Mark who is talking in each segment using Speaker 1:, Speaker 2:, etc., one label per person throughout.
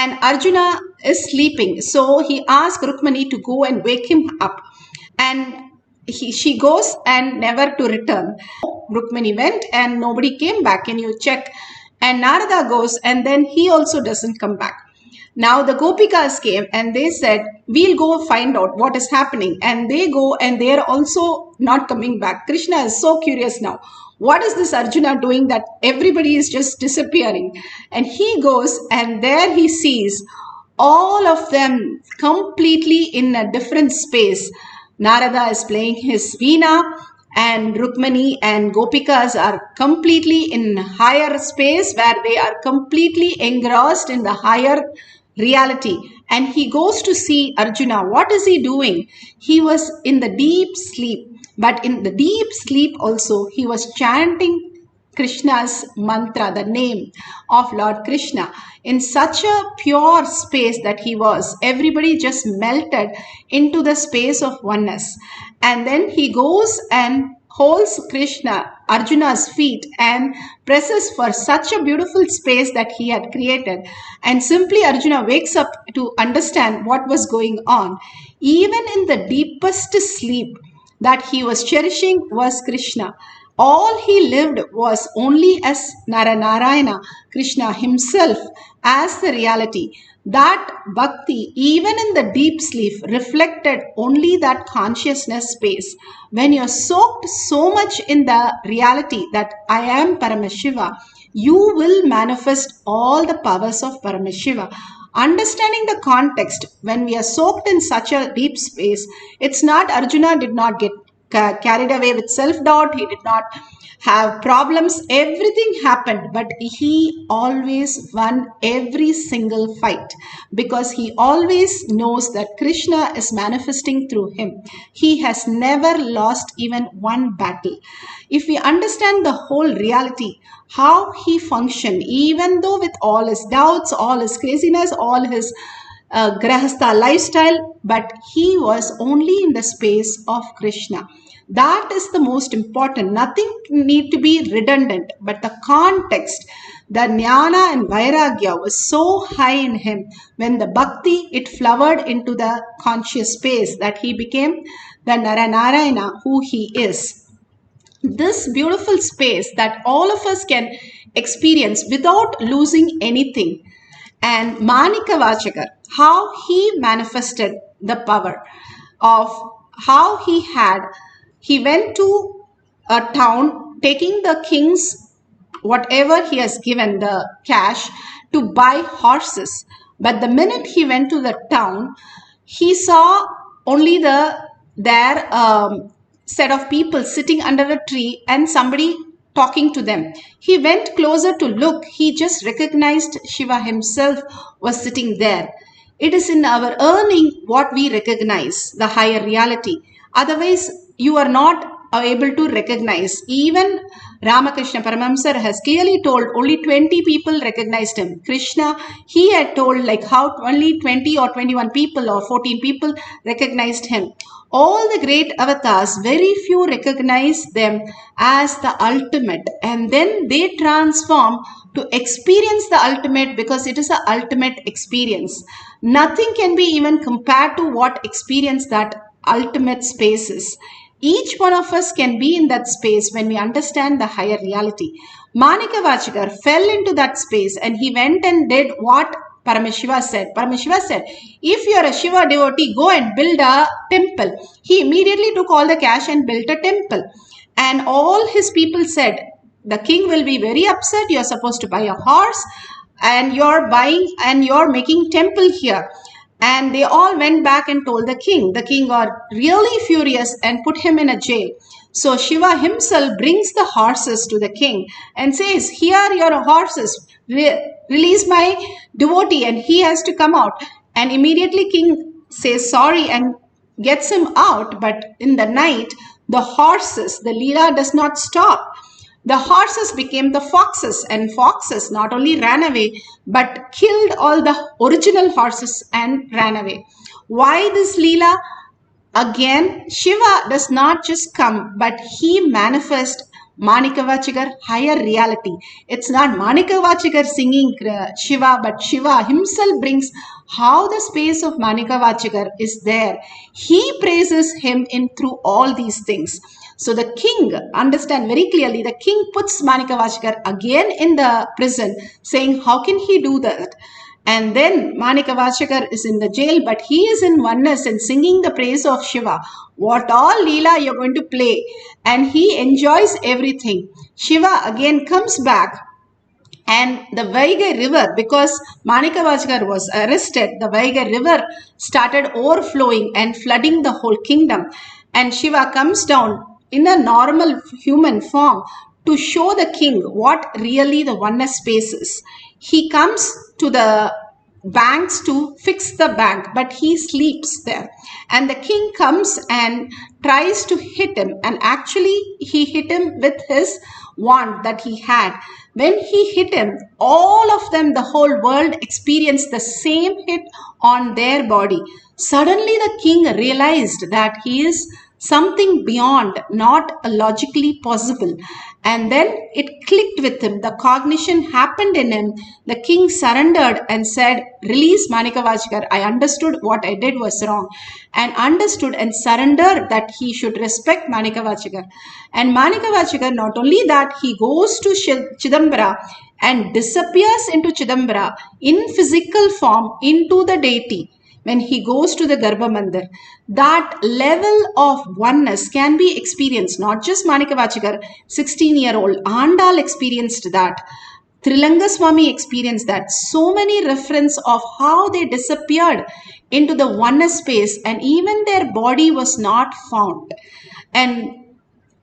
Speaker 1: and Arjuna is sleeping. So he asked Rukmani to go and wake him up. And she goes and never to return. Rukmani went and nobody came back. Can you check? And Narada goes and then he also doesn't come back. Now the Gopikas came and they said, we'll go find out what is happening. And they go and they are also not coming back. Krishna is so curious now. What is this Arjuna doing that everybody is just disappearing? And he goes and there he sees all of them completely in a different space. Narada is playing his veena and Rukmani and Gopikas are completely in higher space where they are completely engrossed in the higher reality. And he goes to see Arjuna. What is he doing? He was in the deep sleep. But in the deep sleep also, he was chanting Krishna's mantra, the name of Lord Krishna, in such a pure space that he was. Everybody just melted into the space of oneness. And then he goes and holds Krishna, Arjuna's feet, and presses for such a beautiful space that he had created. And simply Arjuna wakes up to understand what was going on. Even in the deepest sleep that he was cherishing was Krishna. All he lived was only as Narayana, Krishna himself as the reality. That bhakti, even in the deep sleep, reflected only that consciousness space. When you're soaked so much in the reality that I am Paramashiva, you will manifest all the powers of Paramashiva. Understanding the context, when we are soaked in such a deep space, it's not Arjuna did not get carried away with self-doubt. He did not have problems. Everything happened, but he always won every single fight because he always knows that Krishna is manifesting through him. He has never lost even one battle. If we understand the whole reality, how he functioned, even though with all his doubts, all his craziness, all his Grahastha lifestyle, but he was only in the space of Krishna. That is the most important. Nothing need to be redundant, but the context, the jnana and vairagya was so high in him. When the bhakti, it flowered into the conscious space that he became the Narayana who he is. This beautiful space that all of us can experience without losing anything. And Manika Vachakar, how he manifested the power of how he went to a town taking the king's whatever he has given, the cash, to buy horses. But the minute he went to the town, he saw only their set of people sitting under a tree and somebody talking to them. He went closer to look. He just recognized Shiva himself was sitting there. It is in our earning what we recognize, the higher reality. Otherwise, you are not able to recognize. Even Ramakrishna Paramahamsa has clearly told only 20 people recognized him. Krishna, he had told like how only 20 or 21 people or 14 people recognized him. All the great avatars, very few recognize them as the ultimate, and then they transform to experience the ultimate because it is an ultimate experience. Nothing can be even compared to what experience that ultimate space is. Each one of us can be in that space when we understand the higher reality. Manika Vachakar fell into that space and he went and did what Paramashiva said. Paramashiva said, if you are a Shiva devotee, go and build a temple. He immediately took all the cash and built a temple. And all his people said, the king will be very upset. You are supposed to buy a horse and you are buying and you are making temple here. And they all went back and told the king. The king got really furious and put him in a jail. So Shiva himself brings the horses to the king and says, here are your horses. Release my devotee, and he has to come out. And immediately king says sorry and gets him out. But in the night, the horses, the Leela does not stop. The horses became the foxes, and foxes not only ran away but killed all the original horses and ran away. Why this Leela? Again, Shiva does not just come, but he manifests Manikavachikar, higher reality. It's not Manikavachikar singing Shiva, but Shiva himself brings how the space of Manikavachikar is there. He praises him in through all these things. So the king, understand very clearly, the king puts Manikavachikar again in the prison, saying, how can he do that? And then Manikavachakar is in the jail, but he is in oneness and singing the praise of Shiva. What all Leela you're going to play? And he enjoys everything. Shiva again comes back, and the Vaigai river, because Manikavachakar was arrested, the Vaigai river started overflowing and flooding the whole kingdom. And Shiva comes down in a normal human form to show the king what really the oneness space is. He comes to the banks to fix the bank, but he sleeps there. And the king comes and tries to hit him, and actually he hit him with his wand that he had. When he hit him, all of them, the whole world experienced the same hit on their body. Suddenly the king realized that he is something beyond, not logically possible. And then it clicked with him. The cognition happened in him. The king surrendered and said, release Manikavachkar. I understood what I did was wrong, and understood and surrendered that he should respect Manikavachkar. And Manikavachkar, not only that, he goes to Chidambara and disappears into Chidambara in physical form into the deity. When he goes to the Garbha Mandir, that level of oneness can be experienced. Not just Manikavachikar, 16-year-old Andal experienced that. Trilanga Swami experienced that. So many reference of how they disappeared into the oneness space, and even their body was not found. And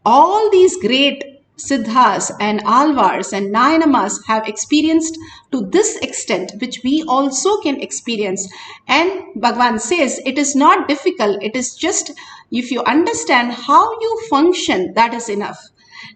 Speaker 1: all these great Siddhas and Alvars and Nayanamas have experienced to this extent, which we also can experience. And Bhagavan says it is not difficult. It is just if you understand how you function, that is enough.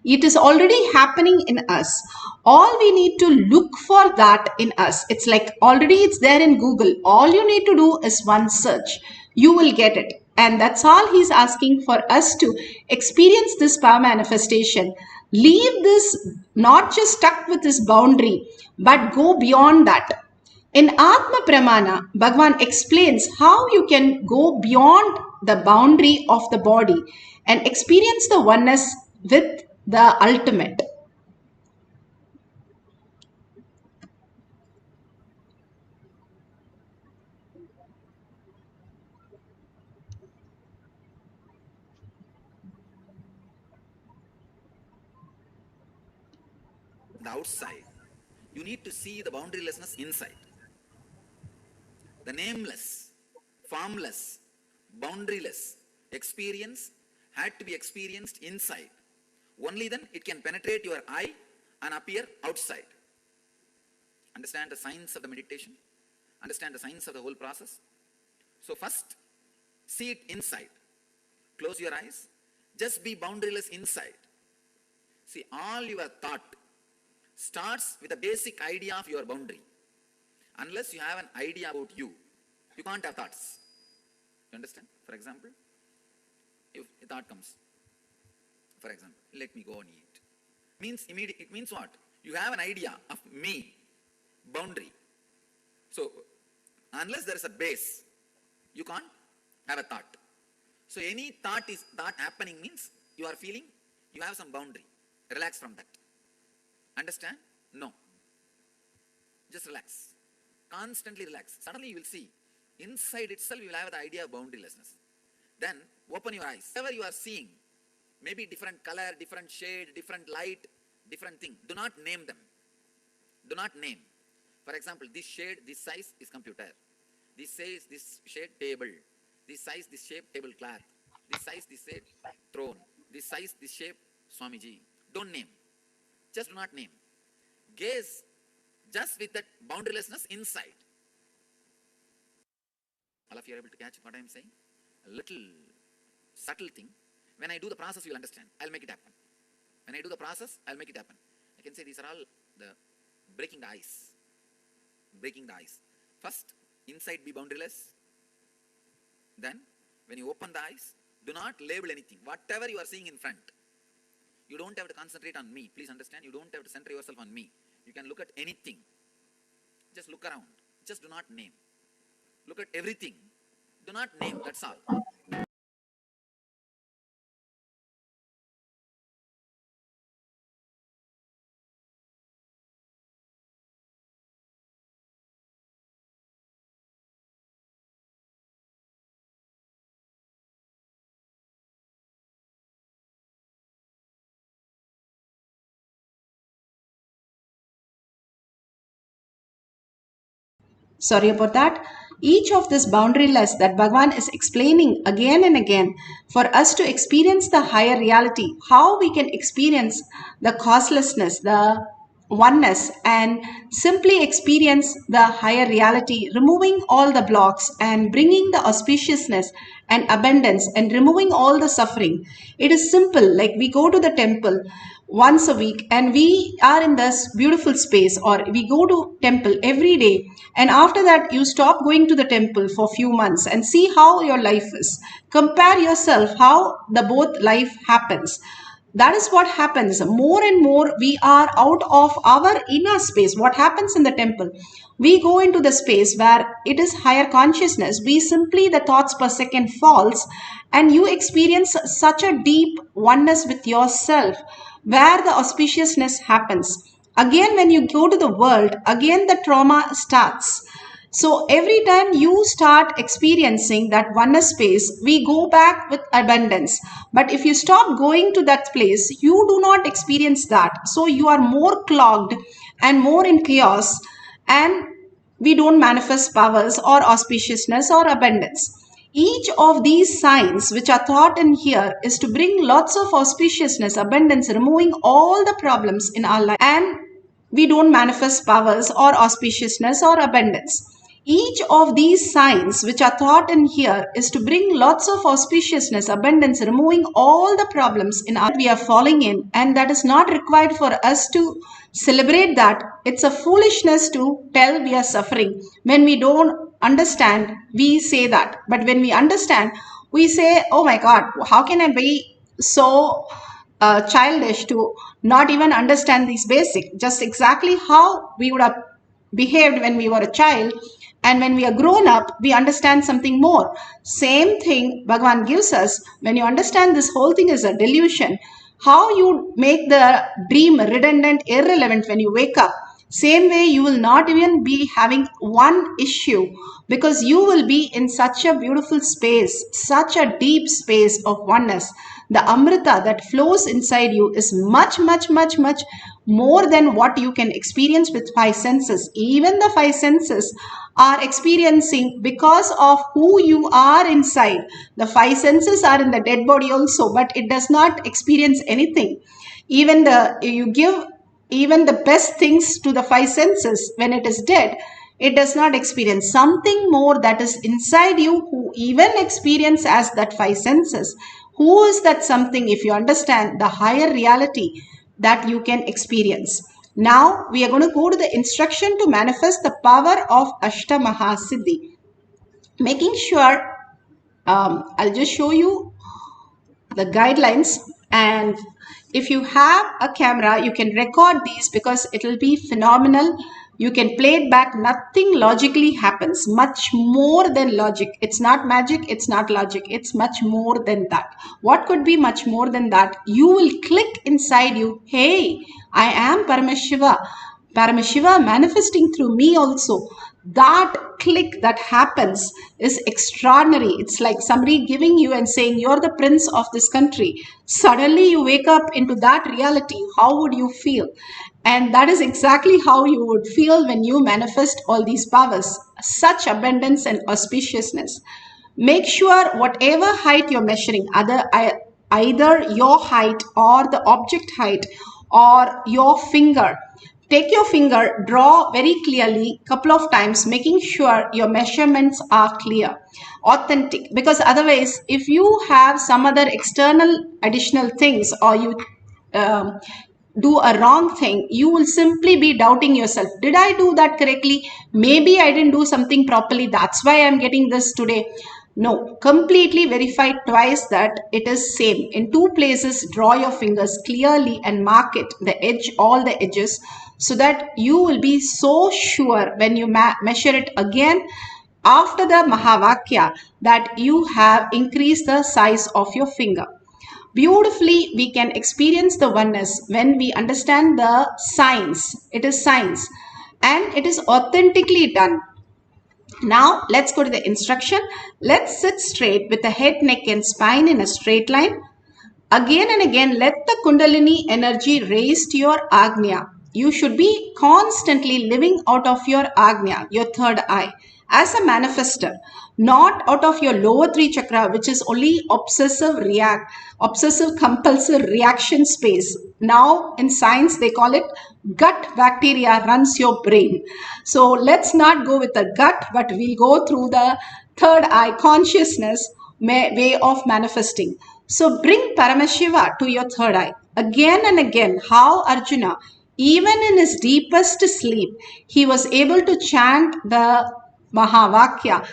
Speaker 1: It is already happening in us. All we need to look for that in us. It's like already it's there in Google. All you need to do is one search. You will get it. And that's all he's asking for us to experience this power manifestation. Leave this not just stuck with this boundary, but go beyond that. In Atma Pramana, Bhagavan explains how you can go beyond the boundary of the body and experience the oneness with the ultimate.
Speaker 2: The outside. You need to see the boundarylessness inside. The nameless, formless, boundaryless experience had to be experienced inside. Only then it can penetrate your eye and appear outside. Understand the science of the meditation? Understand the science of the whole process? So first, see it inside. Close your eyes. Just be boundaryless inside. See, all your thought starts with a basic idea of your boundary. Unless you have an idea about you can't have thoughts. You understand? For example, if a thought comes, for example, let me go and eat. It means what? You have an idea of me, boundary. So, unless there is a base, you can't have a thought. So, any thought happening means you are feeling you have some boundary. Relax from that. Understand? No. Just relax. Constantly relax. Suddenly you will see, inside itself you will have the idea of boundarylessness. Then open your eyes. Whatever you are seeing, maybe different color, different shade, different light, different thing. Do not name them. Do not name. For example, this shade, this size is computer. This size, this shade, table. This size, this shape, tablecloth. This size, this shape, throne. This size, this shape, Swamiji. Don't name. Just do not name. Gaze just with that boundarylessness inside. All of you are able to catch what I am saying? A little subtle thing. When I do the process, you will understand. I'll make it happen. When I do the process, I'll make it happen. I can say these are all the breaking the ice. Breaking the ice. First, inside be boundaryless. Then, when you open the eyes, do not label anything. Whatever you are seeing in front, You don't have to concentrate on me. Please understand, you don't have to center yourself on me. You can look at anything. Just look around. Just do not name. Look at everything. Do not name, that's all.
Speaker 1: Sorry about that. Each of this boundaryless that Bhagavan is explaining again and again for us to experience the higher reality, how we can experience the causelessness, the oneness, and simply experience the higher reality, removing all the blocks and bringing the auspiciousness and abundance and removing all the suffering. It is simple, like we go to the temple once a week and we are in this beautiful space, or we go to temple every day, and after that you stop going to the temple for few months and see how your life is. Compare yourself how the both life happens. That is what happens. More and more we are out of our inner space. What happens in the temple, we go into the space where it is higher consciousness. We simply, the thoughts per second falls, and you experience such a deep oneness with yourself where the auspiciousness happens. Again, when you go to the world, again the trauma starts. So every time you start experiencing that oneness space, we go back with abundance. But if you stop going to that place, you do not experience that. So you are more clogged and more in chaos, and we don't manifest powers or auspiciousness or abundance. Each of these signs which are taught in here is to bring lots of auspiciousness, abundance, removing all the problems in our life, and we don't manifest powers or auspiciousness or abundance. Each of these signs which are taught in here is to bring lots of auspiciousness, abundance, removing all the problems in our we are falling in, and that is not required for us to celebrate that. It's a foolishness to tell we are suffering. When we don't understand, we say that. But when we understand, we say, oh my God, how can I be so childish to not even understand these basic, just exactly how we would have behaved when we were a child, and when we are grown up we understand something more. Same thing Bhagavan gives us. When you understand this whole thing is a delusion, how you make the dream redundant, irrelevant when you wake up, same way you will not even be having one issue, because you will be in such a beautiful space, such a deep space of oneness. The amrita that flows inside you is much, much, much, much more than what you can experience with five senses. Even the five senses are experiencing because of who you are inside. The five senses are in the dead body also, but it does not experience anything. Even the you give even the best things to the five senses, when it is dead, it does not experience something more that is inside you, who even experience as that five senses. Who is that something? If you understand the higher reality that you can experience. Now we are going to go to the instruction to manifest the power of Ashta Mahasiddhi. Making sure, I'll just show you the guidelines, and if you have a camera you can record these because it will be phenomenal. You can play it back. Nothing logically happens, much more than logic. It's not magic, it's not logic, it's much more than that. What could be much more than that? You will click inside you, hey, I am Paramashiva, Paramashiva manifesting through me also. That click that happens is extraordinary. It's like somebody giving you and saying, you're the prince of this country. Suddenly you wake up into that reality. How would you feel? And that is exactly how you would feel when you manifest all these powers. Such abundance and auspiciousness. Make sure whatever height you're measuring, either your height or the object height or your finger, take your finger, draw very clearly couple of times, making sure your measurements are clear, authentic. Because otherwise, if you have some other external additional things, or you um, do a wrong thing, you will simply be doubting yourself. Did I do that correctly? Maybe I didn't do something properly. That's why I'm getting this today. No, completely verify twice that it is same. In two places, draw your fingers clearly and mark it, the edge, all the edges, so that you will be so sure when you measure it again after the Mahavakya that you have increased the size of your finger. Beautifully, we can experience the oneness when we understand the science. It is science and it is authentically done. Now let's go to the instruction. Let's sit straight with the head, neck and spine in a straight line. Again and again, let the Kundalini energy raise to your Agnya. You should be constantly living out of your Agnya, your third eye, as a manifester, not out of your lower three chakra, which is only obsessive compulsive reaction space. Now in science, they call it gut bacteria runs your brain. So let's not go with the gut, but we'll go through the third eye consciousness way of manifesting. So bring Paramashiva to your third eye. Again and again, how Arjuna, even in his deepest sleep, he was able to chant the Mahavakya.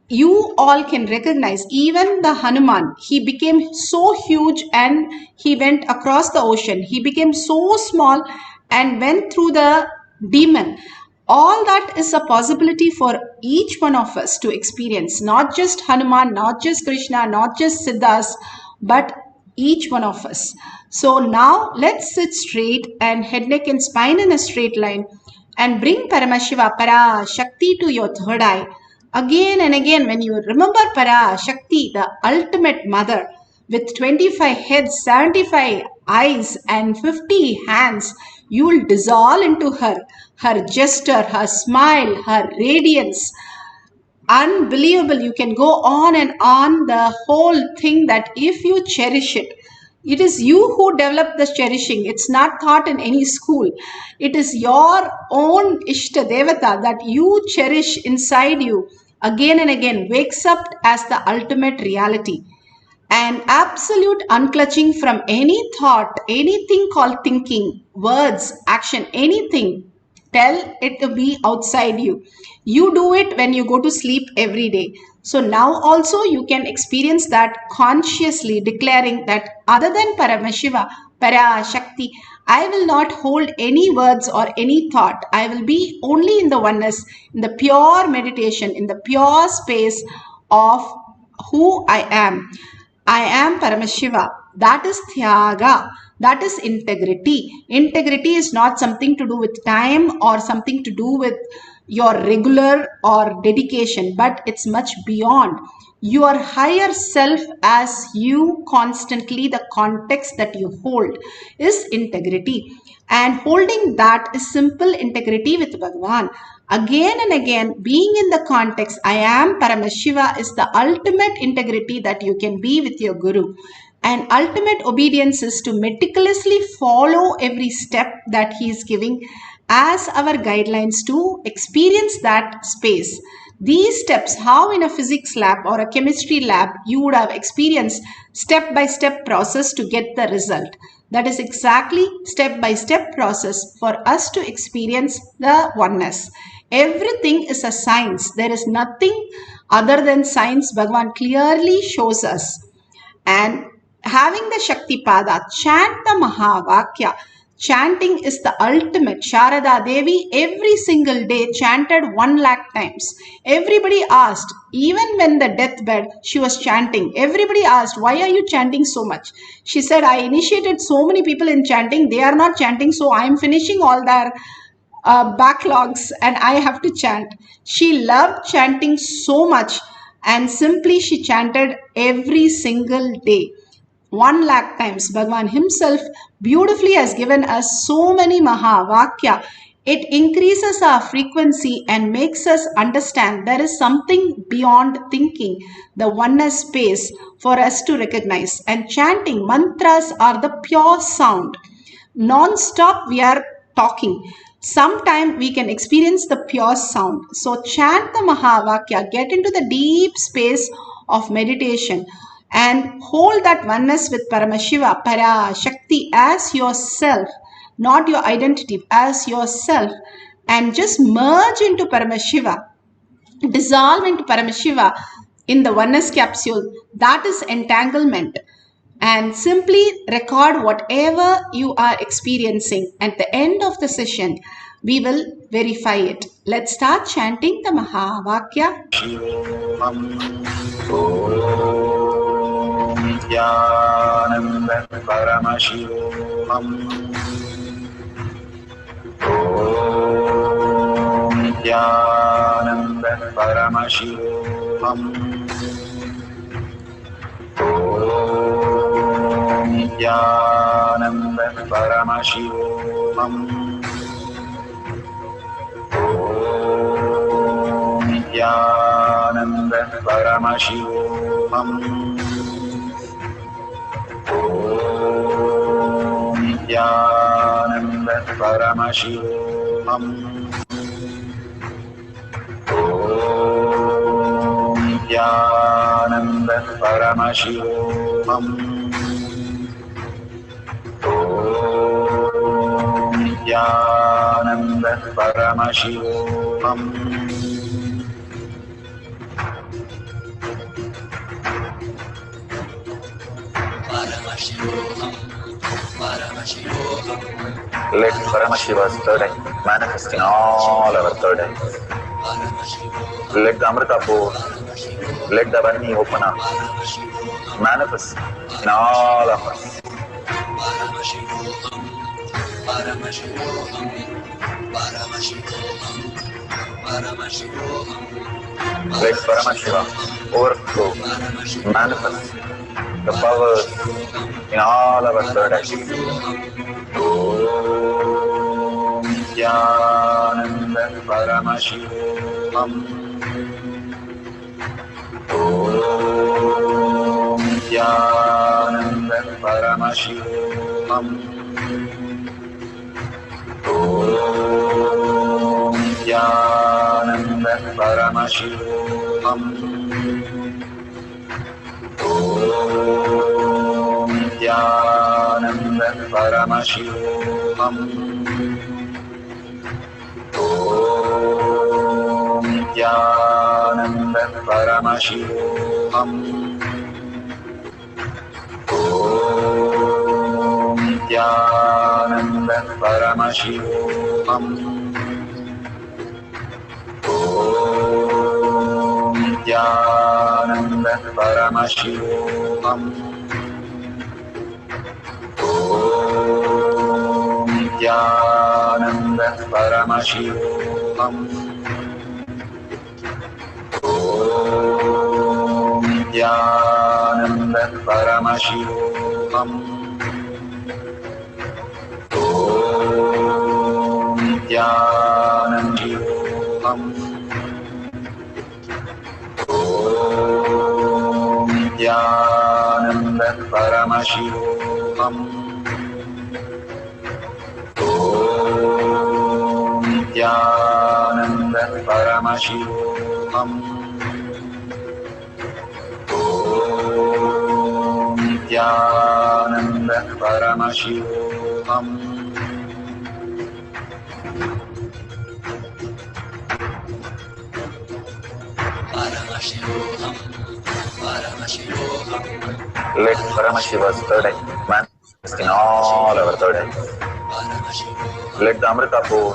Speaker 1: You all can recognize, even the Hanuman, he became so huge and he went across the ocean. He became so small and went through the demon. All that is a possibility for each one of us to experience, not just Hanuman, not just Krishna, not just Siddhas, but each one of us. So now let's sit straight and head, neck and spine in a straight line and bring Paramashiva, Parashakti to your third eye. Again and again, when you remember Parashakti, the ultimate mother, with 25 heads, 75 eyes, and 50 hands, you will dissolve into her. Her gesture, her smile, her radiance, unbelievable. You can go on and on the whole thing that if you cherish it, it is you who develop the cherishing. It's not taught in any school. It is your own Ishta Devata that you cherish inside you again and again, wakes up as the ultimate reality. And absolute unclutching from any thought, anything called thinking, words, action, anything. Tell it to be outside you. You do it when you go to sleep every day. So now also you can experience that consciously declaring that other than Paramashiva, Parashakti, I will not hold any words or any thought. I will be only in the oneness, in the pure meditation, in the pure space of who I am. I am Paramashiva. That is Thyaga. That is integrity. Integrity is not something to do with time or something to do with your regular or dedication, but it's much beyond. Your higher self, as you constantly, the context that you hold is integrity. And holding that is simple integrity with Bhagavan. Again and again, being in the context, I am Paramashiva is the ultimate integrity that you can be with your Guru. And ultimate obedience is to meticulously follow every step that he is giving as our guidelines to experience that space. These steps, how in a physics lab or a chemistry lab, you would have experienced step-by-step process to get the result. That is exactly step-by-step process for us to experience the oneness. Everything is a science. There is nothing other than science. Bhagavan clearly shows us. And having the Shakti Pada, chant the Mahavakya. Chanting is the ultimate. Sharada Devi every single day chanted 1 lakh times. Everybody asked, even when the deathbed, she was chanting. Everybody asked, why are you chanting so much? She said, I initiated so many people in chanting. They are not chanting, so I am finishing all their backlogs and I have to chant. She loved chanting so much and simply she chanted every single day. 1 lakh times. Bhagavan himself beautifully has given us so many Mahavakya. It increases our frequency and makes us understand there is something beyond thinking, the oneness space for us to recognize. And chanting mantras are the pure sound. Non-stop we are talking. Sometime we can experience the pure sound. So chant the Mahavakya, get into the deep space of meditation and hold that oneness with Paramashiva, Parashakti as yourself, not your identity, as yourself, and just merge into Paramashiva, dissolve into Paramashiva in the oneness capsule, that is entanglement. And simply record whatever you are experiencing. At the end of the session, we will verify it. Let's start chanting the Mahavakya.
Speaker 3: Let Paramashiva's third eye manifest in all our third eyes. Let the Amrita pour, let the Vani open up, manifest in all of us. Let Paramashiva overflow, manifest the powers in all our third eyes. Om Jnananda Paramashivam. Om Jnananda Paramashivam. Om Jnananda Paramashivam. Om Jnananda Paramashivam. Om Jnananda Paramashivam. Om Jnananda Paramashivam. Om Jnananda Paramashivam. Om Jnananda Paramashivam. Om Jnananda Paramashivam. Om Jnananda Om Jnananda Paramashivam. Om Jnananda Paramashivam. Om Jnananda Paramashivam. Let Paramashiva's third eye manifest in all our third eyes. Let the Amrita pour,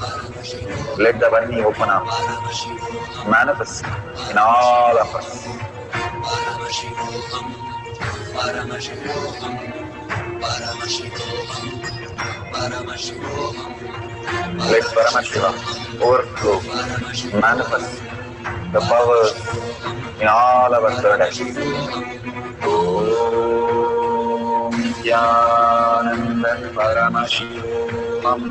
Speaker 3: let the Vani open up, manifest in all of us. Let Paramashiva overflow, manifest the powers in all our third eyes. Om Jnananda Paramashivam.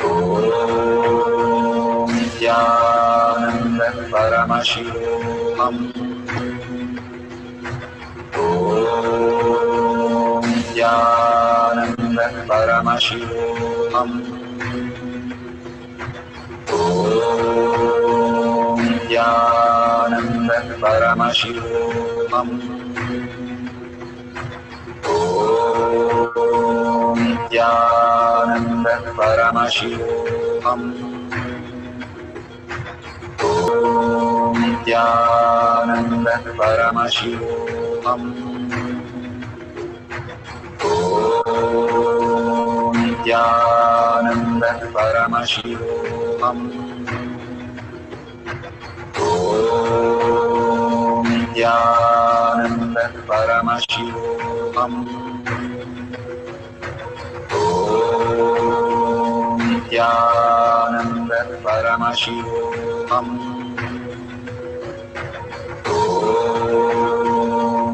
Speaker 3: Om Jnananda Paramashivam. Om Jnananda Paramashivam. Om Jnananda Paramashivam. Om Jnananda Paramashivam. Om Nityanand परमशिवोऽहम् ॐ नित्यानंद परमशिवोऽहम् ॐ नित्यानंद परमशिवोऽहम् ॐ नित्यानंद परमशिवोऽहम् ॐ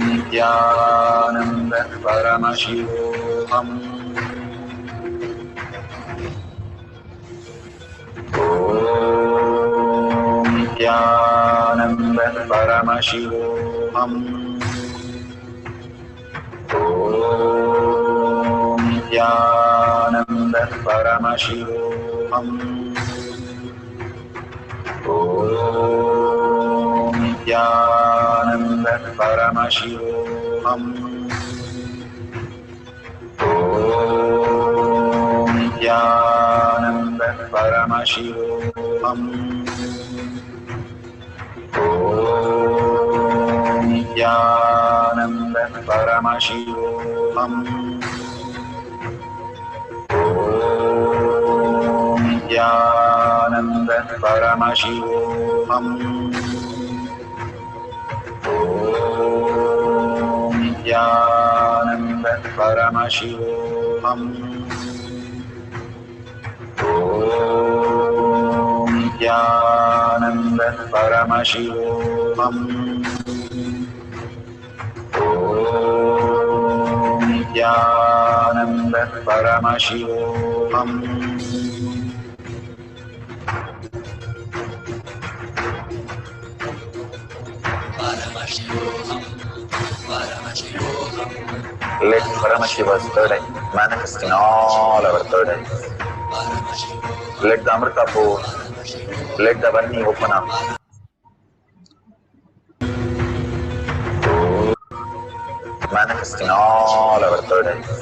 Speaker 3: नित्यानंद परमशिवोऽहम् ॐ नित्यानंद परमशिवोऽहम् ॐ नित्यानंद परमशिवोऽहम् ॐ नित्यानंद परमशिवोऽहम् ॐ नित्यानंद परमशिवोऽहम् ॐ नित्यानंद परमशिवोऽहम् ॐ नित्यानंद परमशिवोऽहम् ॐ नित्यानंद परमशिवोऽहम् ॐ नित्यानंद परमशिवोऽहम् ॐ नित्यानंद परमशिवोऽहम् Let Paramashiva's third eye manifest in all our third eyes. Let the Amrita pour, let the Varni open up. Manifest in all our third eyes.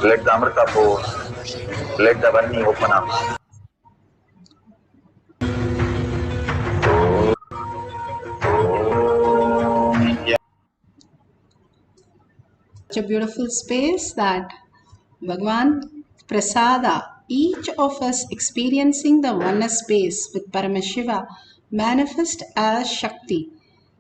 Speaker 3: Let the Amrita pour, let the Varni open up.
Speaker 1: Such a beautiful space that Bhagwan Prasada, each of us experiencing the oneness space with Paramashiva, manifest as Shakti.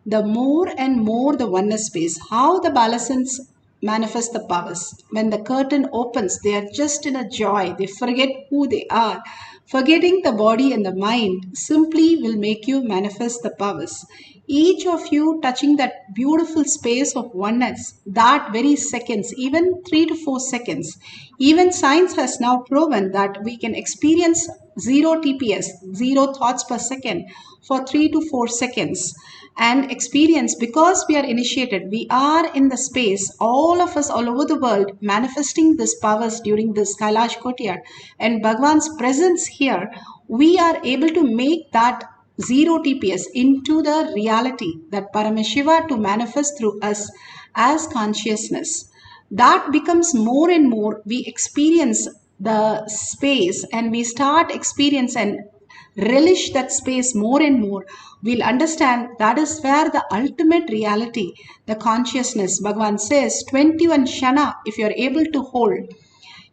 Speaker 1: The more and more the oneness space, how the Balasans manifest the powers. When the curtain opens, they are just in a joy. They forget who they are. Forgetting the body and the mind simply will make you manifest the powers. Each of you touching that beautiful space of oneness, that very seconds, even 3 to 4 seconds. Even science has now proven that we can experience zero TPS, zero thoughts per second, for 3 to 4 seconds and experience, because we are initiated, we are in the space, all of us all over the world manifesting these powers during this Kailash Courtyard and Bhagwan's presence here. We are able to make that zero TPS into the reality, that Paramashiva to manifest through us as consciousness. That becomes more and more, we experience the space and we start experience and relish that space more and more. We'll understand that is where the ultimate reality, the consciousness, Bhagavan says 21 Shana, if you're able to hold,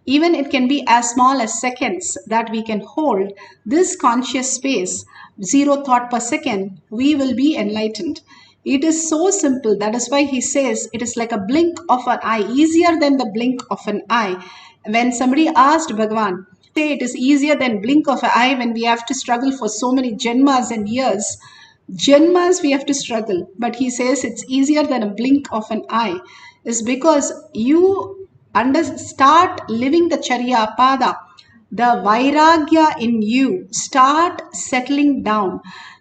Speaker 1: even it can be as small as seconds that we can hold this conscious space, zero thought per second, we will be enlightened. It is so simple. That is why he says it is like a blink of an eye, easier than the blink of an eye. When somebody asked Bhagavan, say it is easier than blink of an eye when we have to struggle for so many janmas and years. Janmas we have to struggle, but he says it's easier than a blink of an eye, is because you start living the Charya Pada, the Vairagya in you start settling down,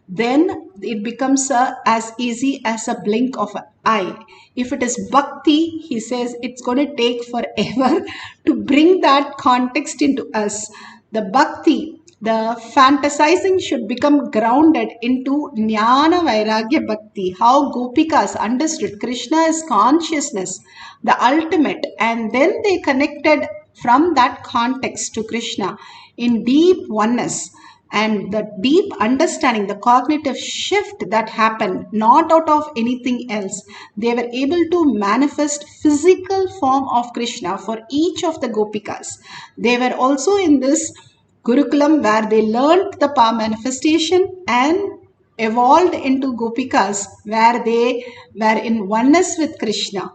Speaker 1: then it becomes as easy as a blink of an eye. If it is bhakti, he says it's going to take forever to bring that context into us. The bhakti, the fantasizing should become grounded into Jnana Vairagya Bhakti. How Gopikas understood Krishna is consciousness, the ultimate, and then they connected from that context to Krishna in deep oneness. and the deep understanding, the cognitive shift that happened, not out of anything else. They were able to manifest physical form of Krishna for each of the gopikas. They were also in this Gurukulam where they learned the power manifestation and evolved into gopikas where they were in oneness with Krishna.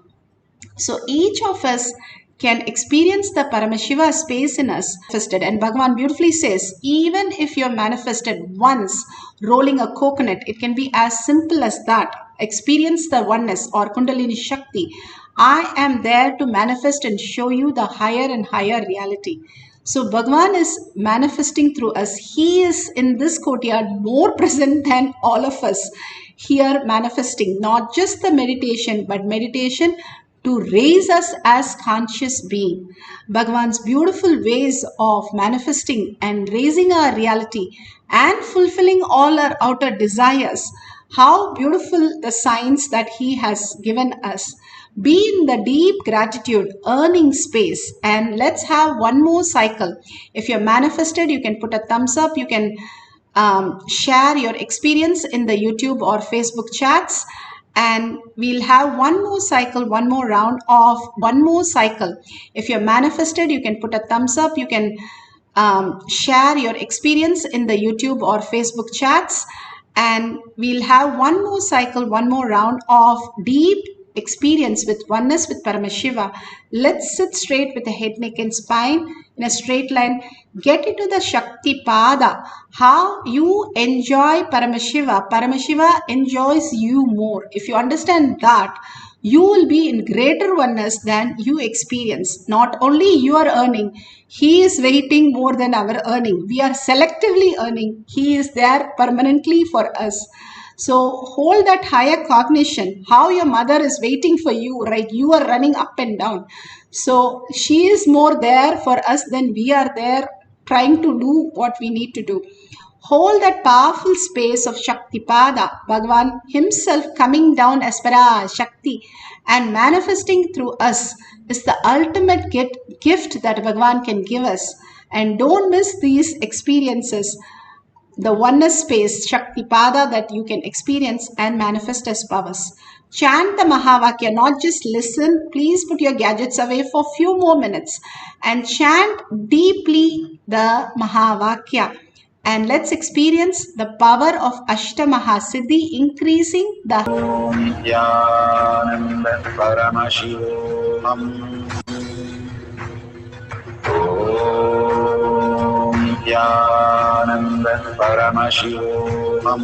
Speaker 1: So each of us can experience the Paramashiva space in us manifested. And Bhagavan beautifully says, even if you're manifested once rolling a coconut, it can be as simple as that. Experience the oneness or Kundalini Shakti. I am there to manifest and show you the higher and higher reality. So Bhagavan is manifesting through us. He is in this courtyard more present than all of us here manifesting, not just the meditation, but meditation to raise us as conscious being. Bhagavan's beautiful ways of manifesting and raising our reality and fulfilling all our outer desires. How beautiful the signs that he has given us. Be in the deep gratitude, earning space, and let's have one more cycle. If you're manifested, you can put a thumbs up. You can share your experience in the YouTube or Facebook chats. And we'll have one more cycle, one more round of one more cycle. If you're manifested, you can put a thumbs up. You can share your experience in the YouTube or Facebook chats. And we'll have one more cycle, one more round of deep experience with oneness with Paramashiva. Let's sit straight with the head, neck and spine in a straight line. Get into the Shakti Pada. How you enjoy Paramashiva. Paramashiva enjoys you more. If you understand that, you will be in greater oneness than you experience. Not only you are earning, he is waiting more than our earning. We are selectively earning. He is there permanently for us. So hold that higher cognition, how your mother is waiting for you, right? You are running up and down. So she is more there for us than we are there trying to do what we need to do. Hold that powerful space of Shaktipada, Bhagavan himself coming down as Parashakti and manifesting through us is the ultimate gift that Bhagavan can give us. And don't miss these experiences. The oneness space, Shaktipada, that you can experience and manifest as powers. Chant the Mahavakya, not just listen. Please put your gadgets away for a few more minutes and chant deeply the Mahavakya. And let's experience the power of Ashtamaha-siddhi, increasing the
Speaker 3: Nityananda Paramashivam. Om Nityananda Paramashivam.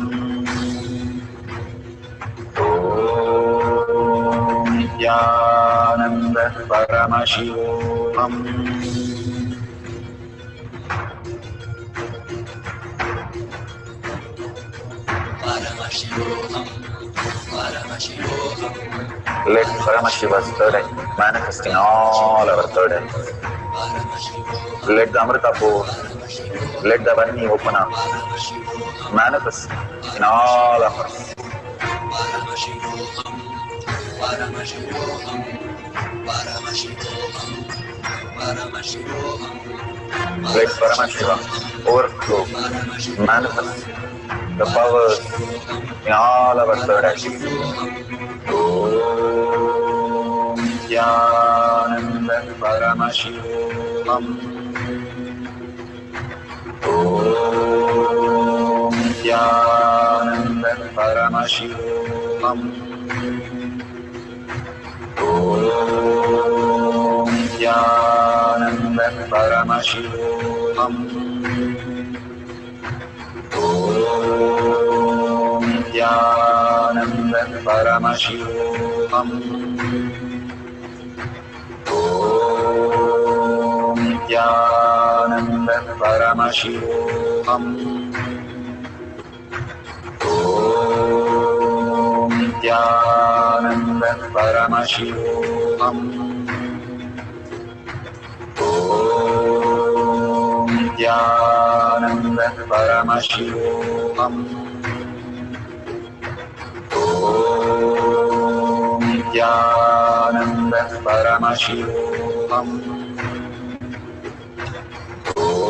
Speaker 3: Let Paramashiva's third eye manifest in all our third eyes. Let the Amrita pour, let the Vani open up, manifest in all of us. Let Paramashiva overflow, manifest the powers in all our third eyes. Om Nityananda Paramashivam. Om Nityananda Paramashivam. Om Nityananda Paramashivam. Om Nityananda Paramashivam. Om Nityananda Paramashivam. Om Nityananda Paramashivam. Om Nityananda Paramashivam. Om Nityananda Paramashivam. Om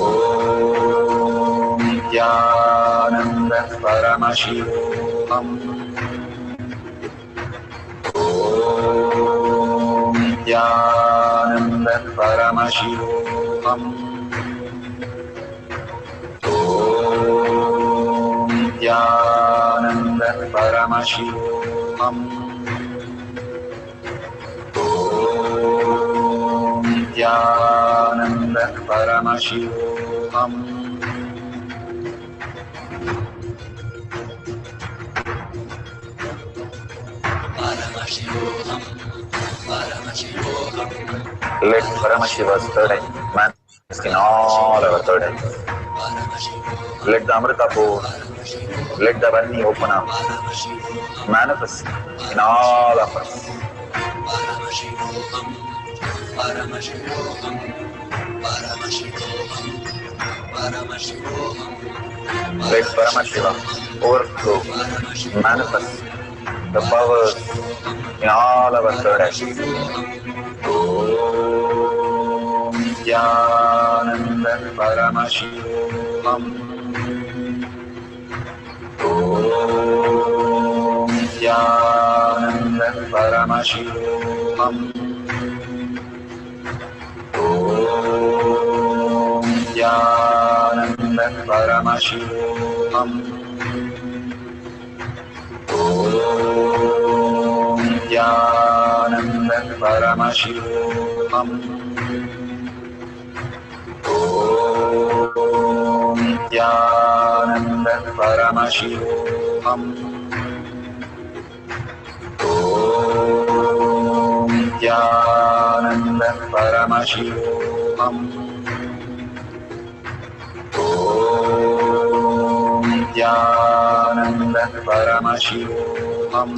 Speaker 3: Om Nityananda Paramashivam. Om Nityananda Paramashivam. Om Nityananda Paramashivam. Om Nityananda Paramashivam. Let Paramashiva's third eye manifest in all our third eyes. Let the Amrita pour, let the Vani open up, manifest in all of us. Let Paramashiva overflow, manifest the powers in all our third eyes. Om Nityananda Paramashivam. Om Nityananda Paramashivam. Om Nityananda Paramashivam. Om Nityananda Paramashivam. Om Nityananda Paramashivam. Om Nityananda Paramashivam. Om Nityananda Paramashivam. Om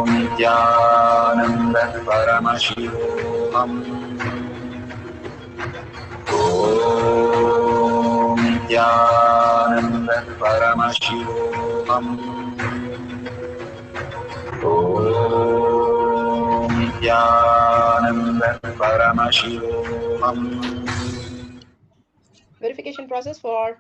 Speaker 3: Nityananda Paramashivam. Om Nityananda Paramashivam. Om Nityananda Paramashivam.
Speaker 4: Verification process for.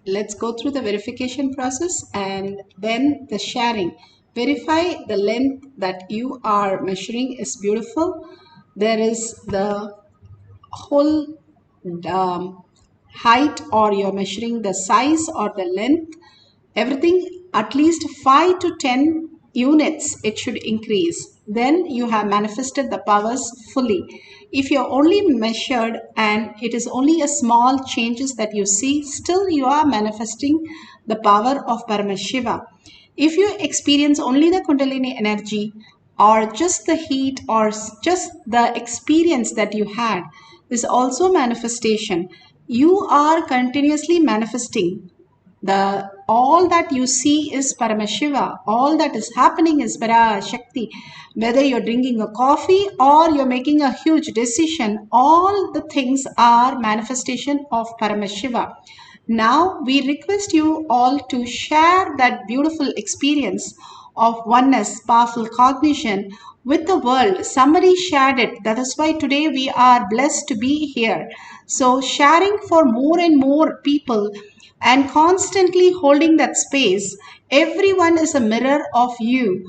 Speaker 1: Let's go through the verification process and then the sharing. Verify the length that you are measuring is beautiful. There is the whole height, or you're measuring the size or the length, everything at least 5 to 10 units it should increase. Then you have manifested the powers fully. If you're only measured and it is only a small changes that you see, still you are manifesting the power of Paramashiva. If you experience only the Kundalini energy or just the heat or just the experience that you had is also manifestation. You are continuously manifesting. The all that you see is Paramashiva. All that is happening is Parashakti. Whether you're drinking a coffee or you're making a huge decision, all the things are manifestation of Paramashiva. Now we request you all to share that beautiful experience of oneness, powerful cognition with the world. Somebody shared it. That is why today we are blessed to be here. So sharing for more and more people and constantly holding that space. Everyone is a mirror of you.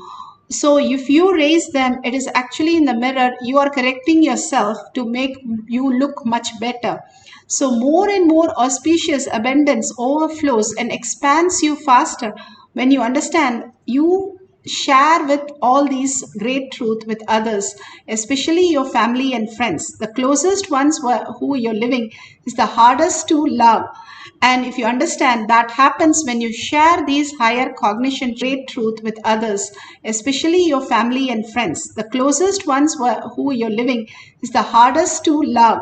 Speaker 1: So if you raise them, it is actually in the mirror, you are correcting yourself to make you look much better. So more and more auspicious abundance overflows and expands you faster when you understand you share with all these great truth with others, especially your family and friends. The closest ones who you're living is the hardest to love. And if you understand that happens when you share these higher cognition great truth with others, especially your family and friends. The closest ones who you're living is the hardest to love.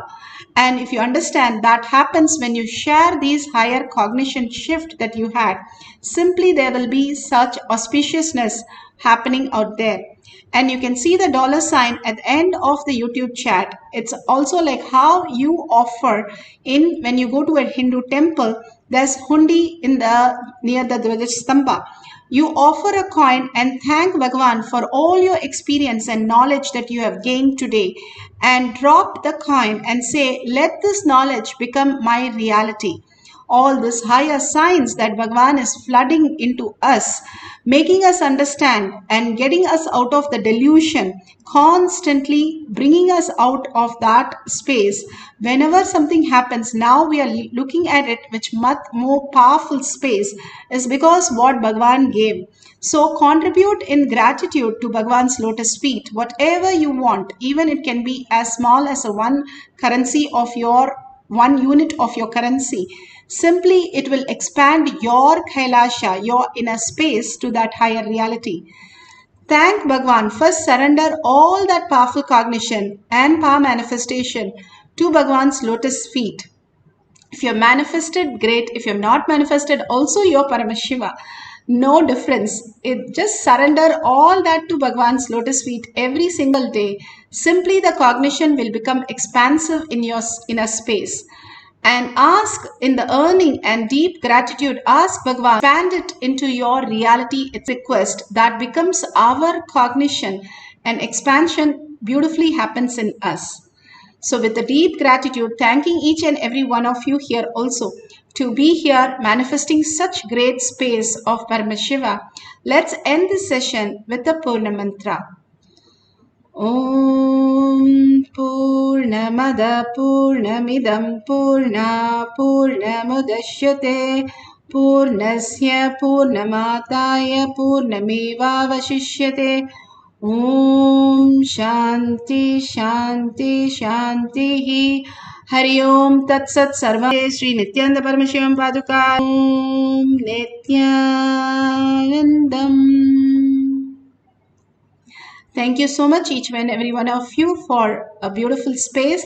Speaker 1: And if you understand that happens when you share these higher cognition shift that you had, simply there will be such auspiciousness happening out there. And you can see the dollar sign at the end of the YouTube chat. It's also like how you offer in when you go to a Hindu temple, There's hundi in the near the Dvajastamba. You offer a coin and thank Bhagavan for all your experience and knowledge that you have gained today, and drop the coin and say, let this knowledge become my reality. All this higher science that Bhagavan is flooding into us, making us understand and getting us out of the delusion, constantly bringing us out of that space. Whenever something happens, now we are looking at it with much more powerful space, is because what Bhagavan gave. So contribute in gratitude to Bhagavan's lotus feet, whatever you want, even it can be as small as a one unit of your currency. Simply, it will expand your Kailasha, your inner space, to that higher reality. Thank Bhagwan. First, surrender all that powerful cognition and power manifestation to Bhagwan's lotus feet. If you're manifested, great. If you're not manifested, also you're Paramashiva. No difference. Just surrender all that to Bhagwan's lotus feet every single day. Simply the cognition will become expansive in your inner space. And ask in the earning and deep gratitude, ask Bhagwan, expand it into your reality. It's a request that becomes our cognition, and expansion beautifully happens in us. So with the deep gratitude, thanking each and every one of you here also to be here manifesting such great space of Paramashiva, let's end this session with the Purna Mantra. Om Purnamada Purnamidam Purna Purnamudashyate Purnasya Purnamataya Purnamevavashishyate. Om Shanti Shanti Shanti. Hari Om Tat Sat Sarva Sri Nityananda Paramashivam Paduka. Om Nityanandam. Thank you so much, each and every one of you, for a beautiful space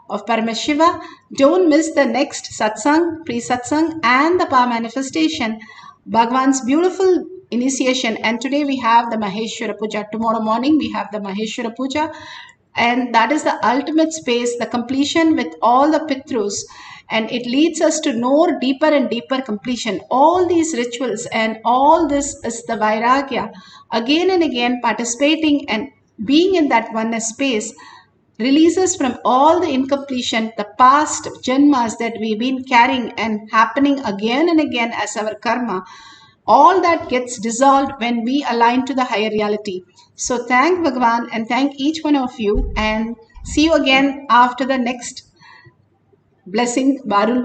Speaker 1: of Paramashiva. Don't miss the next satsang, pre-satsang, and the power manifestation, Bhagwan's beautiful initiation. And today we have the Maheshwara Puja. Tomorrow morning we have the Maheshwara Puja. And that is the ultimate space, the completion with all the Pitrus. And it leads us to know deeper and deeper completion. All these rituals and all this is the Vairagya. Again and again participating and being in that oneness space releases from all the incompletion, the past janmas that we've been carrying and happening again and again as our karma. All that gets dissolved when we align to the higher reality. So thank Bhagavan and thank each one of you, and see you again after the next blessing. Barul